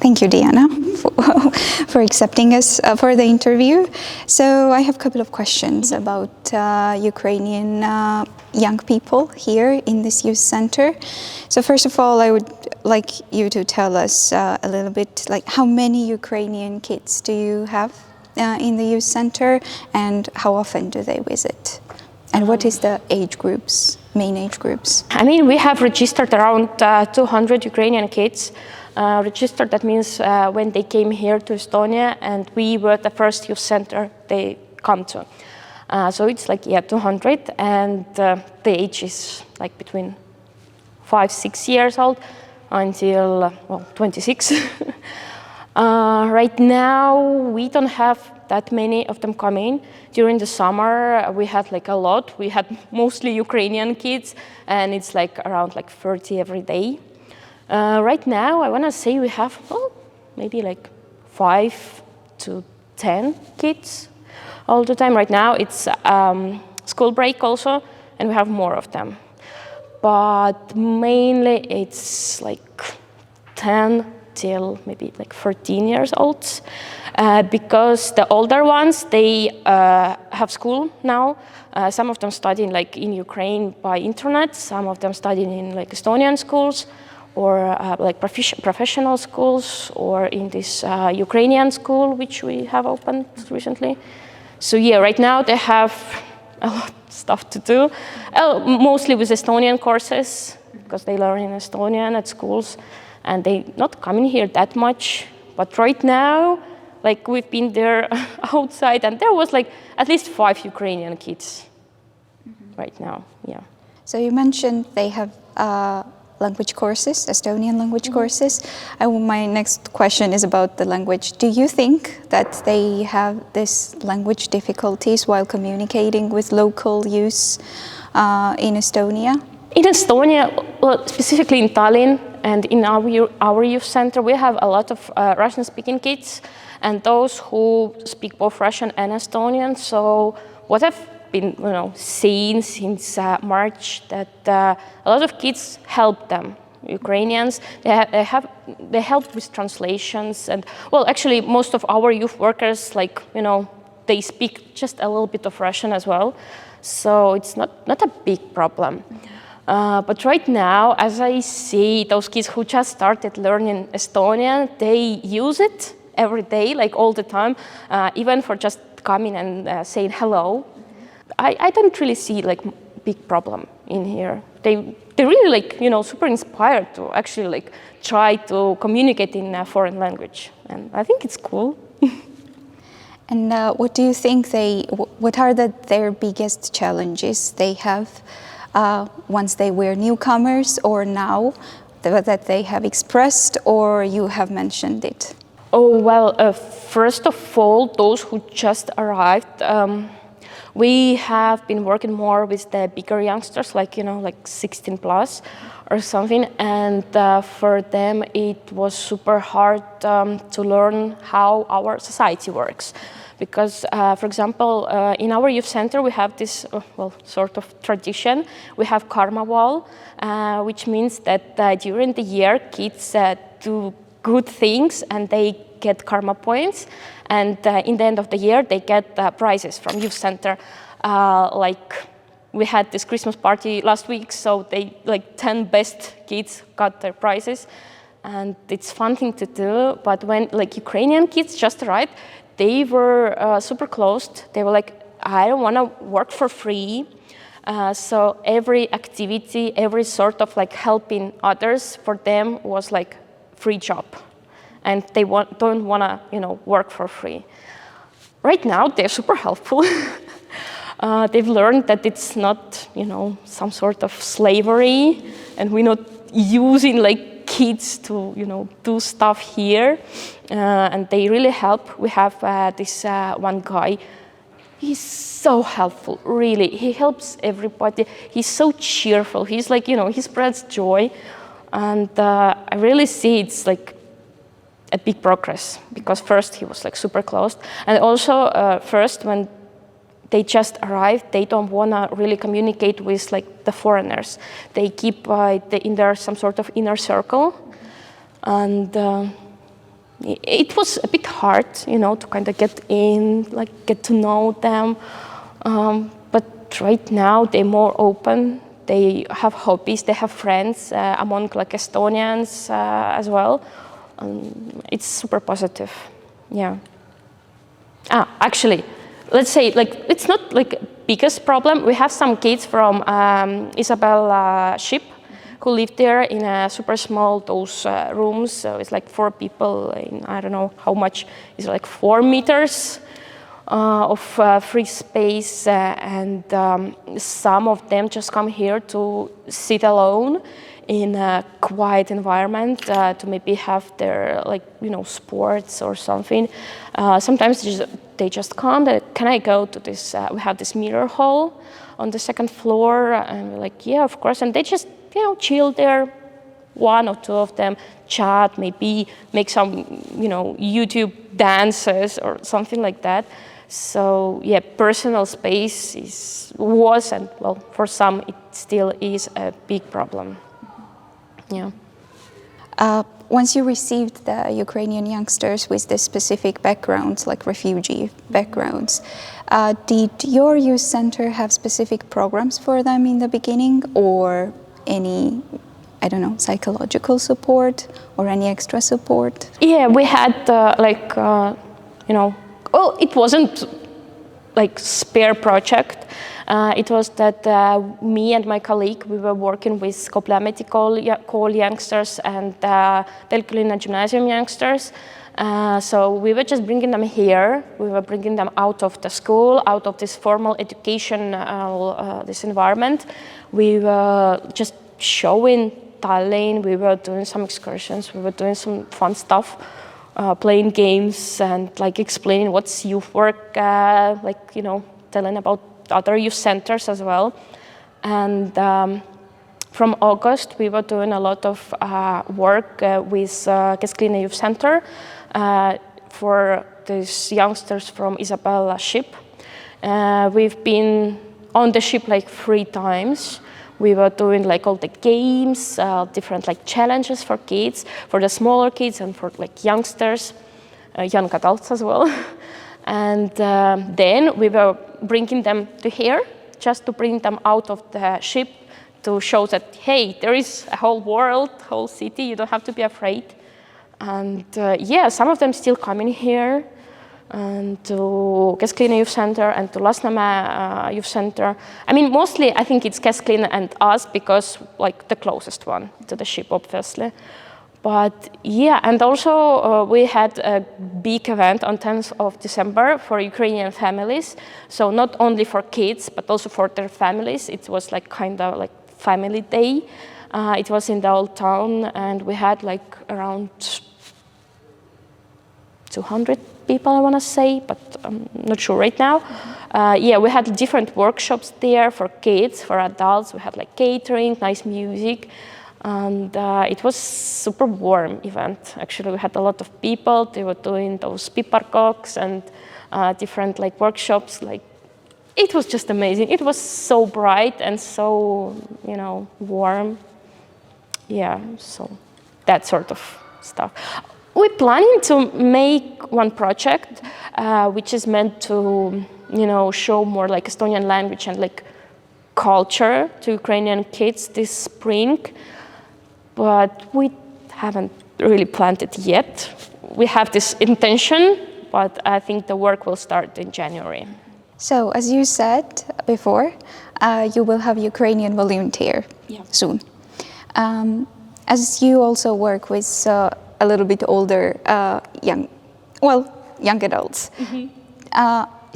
Thank you, Diana, for accepting us for the interview. So I have a couple of questions about Ukrainian young people here in this youth center. So first of all, I would like you to tell us a little bit, like how many Ukrainian kids do you have in the youth center, and how often do they visit? And what is the main age groups? I mean, we have registered around 200 Ukrainian kids. Registered, that means when they came here to Estonia, and we were the first youth center they come to. So it's like, 200, and the age is like between 5-6 years old until, 26. Right now, we don't have that many of them coming. During the summer, we had like a lot. We had mostly Ukrainian kids, and it's like around like 30 every day. Right now, I want to say we have maybe like 5 to 10 kids all the time. Right now, it's school break also, and we have more of them. But mainly, it's like 10 till maybe like 13 years old, because the older ones, they have school now. Some of them studying like in Ukraine by internet. Some of them studying in like Estonian schools, or like professional schools, or in this Ukrainian school, which we have opened recently. So right now they have a lot of stuff to do, mostly with Estonian courses, because they learn in Estonian at schools, and they not coming here that much. But right now, like we've been there outside, and there was like at least 5 Ukrainian kids right now, So you mentioned they have language courses, Estonian language courses. My next question is about the language. Do you think that they have this language difficulties while communicating with local youth in Estonia? In Estonia, specifically in Tallinn and in our youth center, we have a lot of Russian-speaking kids, and those who speak both Russian and Estonian. So what I've been seeing since March, that a lot of kids help them, Ukrainians. They help with translations, and actually most of our youth workers, they speak just a little bit of Russian as well. So it's not a big problem. But right now, as I see those kids who just started learning Estonian, they use it every day, like all the time, even for just coming and saying hello. I don't really see like big problem in here. They really super inspired to actually try to communicate in a foreign language, and I think it's cool. And what do you think what are their biggest challenges they have once they were newcomers, or now that they have expressed, or you have mentioned it? First of all, those who just arrived, we have been working more with the bigger youngsters, like 16 plus or something, and for them it was super hard to learn how our society works. Because, for example, in our youth center we have this sort of tradition. We have karma wall, which means that during the year kids do good things and they get karma points, and in the end of the year they get prizes from youth center. We had this Christmas party last week, so 10 best kids got their prizes, and it's fun thing to do. But when Ukrainian kids just arrived, they were super closed. They were like, I don't want to work for free. So every activity, every sort of helping others, for them was like free job, and they don't want to work for free. Right now they're super helpful. They've learned that it's not some sort of slavery, and we're not using kids to do stuff here, and they really help. We have this one guy. He's so helpful, really. He helps everybody. He's so cheerful. He's he spreads joy, and I really see it's a big progress, because first he was super closed, and also first when they just arrived, they don't want to really communicate with the foreigners. They keep in there some sort of inner circle, and it was a bit hard, to kind of get in, like get to know them. But right now they're more open. They have hobbies, they have friends among like Estonians as well. It's super positive, yeah. Actually, let's say like it's not like biggest problem. We have some kids from Isabel ship who live there in a super small those rooms. So it's like 4 people in, I don't know how much, it's like 4 meters of free space, and some of them just come here to sit alone in a quiet environment, to maybe have their sports or something. Sometimes they just come, can I go to this, we have this mirror hall on the 2nd floor, and we're like, yeah, of course, and they just chill there, 1 or 2 of them, chat, maybe make some, YouTube dances or something like that. So yeah, personal space was, and well, for some it still is a big problem. Yeah. Once you received the Ukrainian youngsters with the specific backgrounds, like refugee backgrounds, did your youth center have specific programs for them in the beginning, or any, I don't know, psychological support or any extra support? Yeah, we had well, it wasn't like spare project. It was that me and my colleague, we were working with Koplemeti kool youngsters and Tallinna Gymnasium youngsters. So we were just bringing them here. We were bringing them out of the school, out of this formal education, this environment. We were just showing Tallinn. We were doing some excursions. We were doing some fun stuff. Playing games and like explaining what's youth work, telling about other youth centers as well. And from August, we were doing a lot of work with Kesklinna Youth Center for these youngsters from Isabella ship. We've been on the ship like 3 times. We were doing like all the games, different like challenges for kids, for the smaller kids and for like youngsters, young adults as well. And then we were bringing them to here, just to bring them out of the ship, to show that, hey, there is a whole world, whole city, you don't have to be afraid. And yeah, some of them still coming here, and to Kesklinna Youth Center and to Lasnamäe Youth Center. I mean, mostly I think it's Kesklinna and us, because like the closest one to the ship, obviously. But yeah, and also we had a big event on 10th of December for Ukrainian families. So not only for kids, but also for their families. It was like kind of like family day. It was in the old town, and we had like around 200 people, I want to say, but I'm not sure right now. Yeah, we had different workshops there for kids, for adults. We had like catering, nice music, and it was super warm event. Actually, we had a lot of people. They were doing those piparkoks and different like workshops. Like, it was just amazing. It was so bright and so, warm. Yeah, so that sort of stuff. We're planning to make one project which is meant to, show more like Estonian language and like culture to Ukrainian kids this spring, but we haven't really planned it yet. We have this intention, but I think the work will start in January. So, as you said before, you will have Ukrainian volunteer soon. As you also work with a little bit older young adults. Mm-hmm.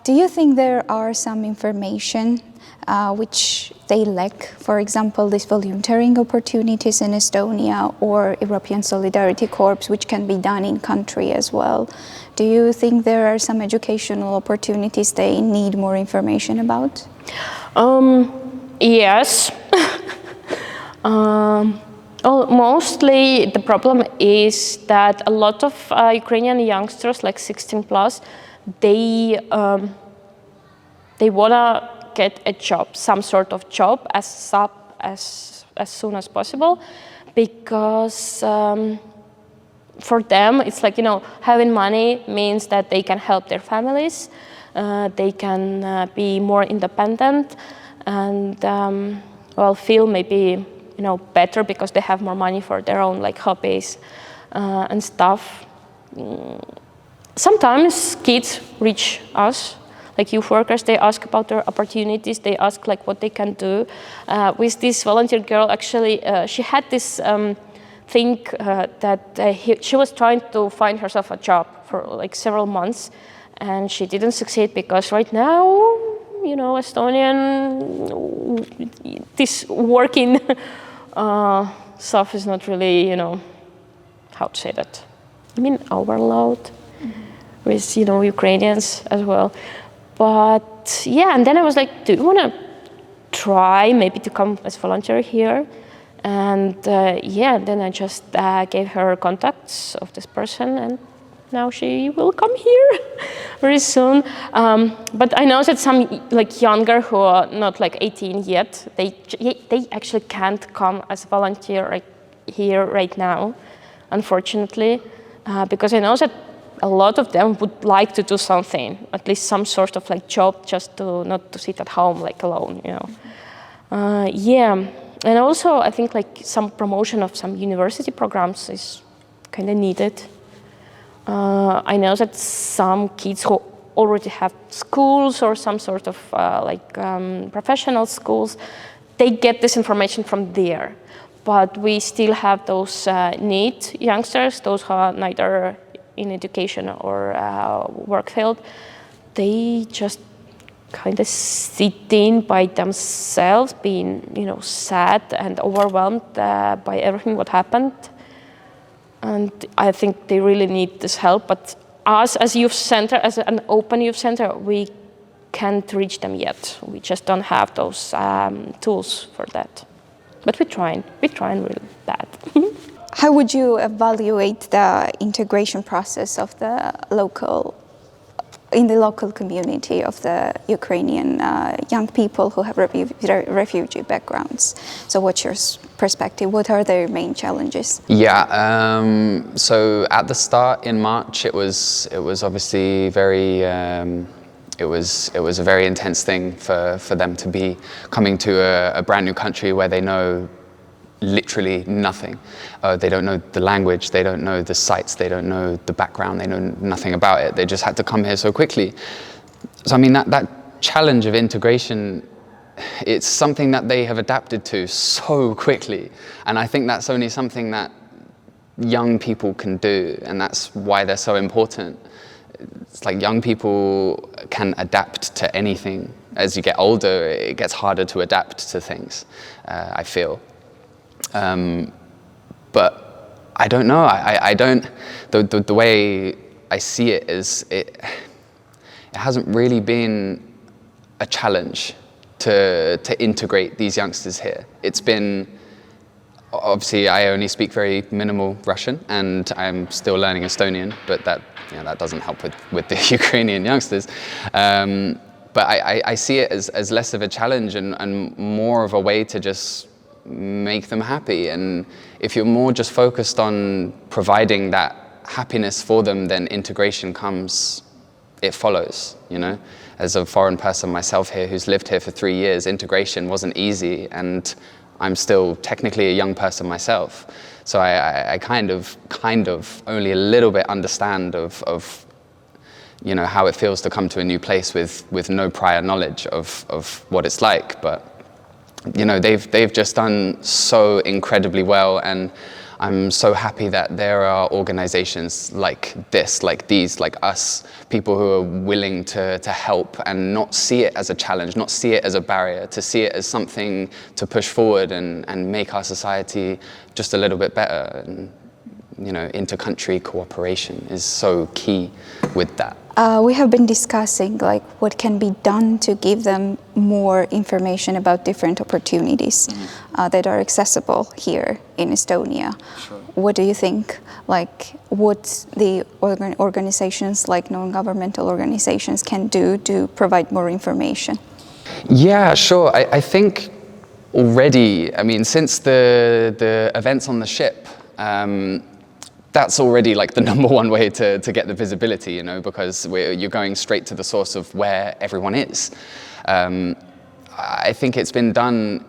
Do you think there are some information which they lack? For example, these volunteering opportunities in Estonia or European Solidarity Corps, which can be done in country as well. Do you think there are some educational opportunities they need more information about? Yes. Mostly the problem is that a lot of Ukrainian youngsters, like 16 plus, they want to get a job, some sort of job as soon as possible, because for them, it's like, having money means that they can help their families, they can be more independent, and feel maybe, better because they have more money for their own like hobbies and stuff. Sometimes kids reach us, like youth workers, they ask about their opportunities, they ask like what they can do. With this volunteer girl, actually, she had this thing that she was trying to find herself a job for like several months, and she didn't succeed because right now, Estonian, this working stuff is not really, how to say that? I mean, overload with, Ukrainians as well. But yeah, and then I was like, do you want to try maybe to come as volunteer here? And then I just gave her contacts of this person, and now she will come here very soon. But I know that some like younger who are not like 18 yet, they actually can't come as a volunteer here right now, unfortunately, because I know that a lot of them would like to do something, at least some sort of like job, just to not to sit at home like alone, And also I think like some promotion of some university programs is kind of needed. I know that some kids who already have schools or some sort of professional schools, they get this information from there. But we still have those NEET youngsters, those who are neither in education or work field. They just kind of sitting by themselves, being sad and overwhelmed by everything what happened. And I think they really need this help. But us as youth center, as an open youth center, we can't reach them yet. We just don't have those tools for that. But we're trying really bad. How would you evaluate the integration process of in the local community of the Ukrainian young people who have refugee backgrounds? So what's your perspective? What are their main challenges? Yeah, so at the start in March, it was obviously very, it was a very intense thing for them to be coming to a brand new country where they know literally nothing. They don't know the language, they don't know the sites, they don't know the background, they know nothing about it. They just had to come here so quickly. So I mean, that challenge of integration, it's something that they have adapted to so quickly. And I think that's only something that young people can do, and that's why they're so important. It's like young people can adapt to anything. As you get older, it gets harder to adapt to things, I feel. But I don't know, I don't, the way I see it is, it hasn't really been a challenge to integrate these youngsters here. It's been, obviously I only speak very minimal Russian and I'm still learning Estonian, but that doesn't help with the Ukrainian youngsters. But I see it as less of a challenge and more of a way to just make them happy. And if you're more just focused on providing that happiness for them, then integration comes, it follows, As a foreign person myself here who's lived here for 3 years, integration wasn't easy, and I'm still technically a young person myself. So I kind of only a little bit understand of how it feels to come to a new place with no prior knowledge of what it's like. But they've just done so incredibly well, and I'm so happy that there are organizations like this, like these, like us, people who are willing to help and not see it as a challenge, not see it as a barrier, to see it as something to push forward and make our society just a little bit better. And, inter-country cooperation is so key with that. We have been discussing what can be done to give them more information about different opportunities that are accessible here in Estonia. Sure. What do you think? What the organizations like non-governmental organizations can do to provide more information? Yeah, sure. I think already, since the events on the ship, that's already like the number one way to get the visibility, you know, because you're going straight to the source of where everyone is. I think it's been done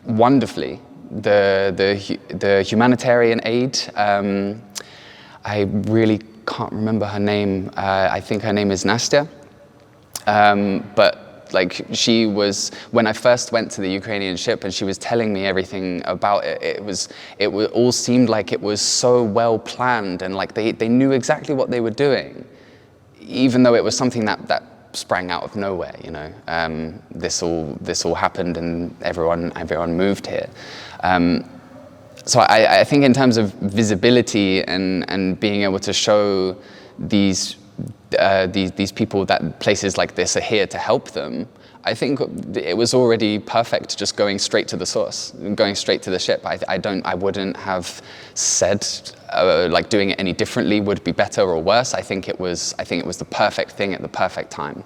wonderfully. The humanitarian aid, I really can't remember her name. I think her name is Nastya. But like she was, when I first went to the Ukrainian ship and she was telling me everything about it, it all seemed like it was so well planned, and like they knew exactly what they were doing, even though it was something that sprang out of nowhere, you know. This all happened and everyone moved here. So I think in terms of visibility and being able to show these people that places like this are here to help them, I think it was already perfect just going straight to the source, going straight to the ship. I wouldn't have said like doing it any differently would be better or worse. I think it was the perfect thing at the perfect time.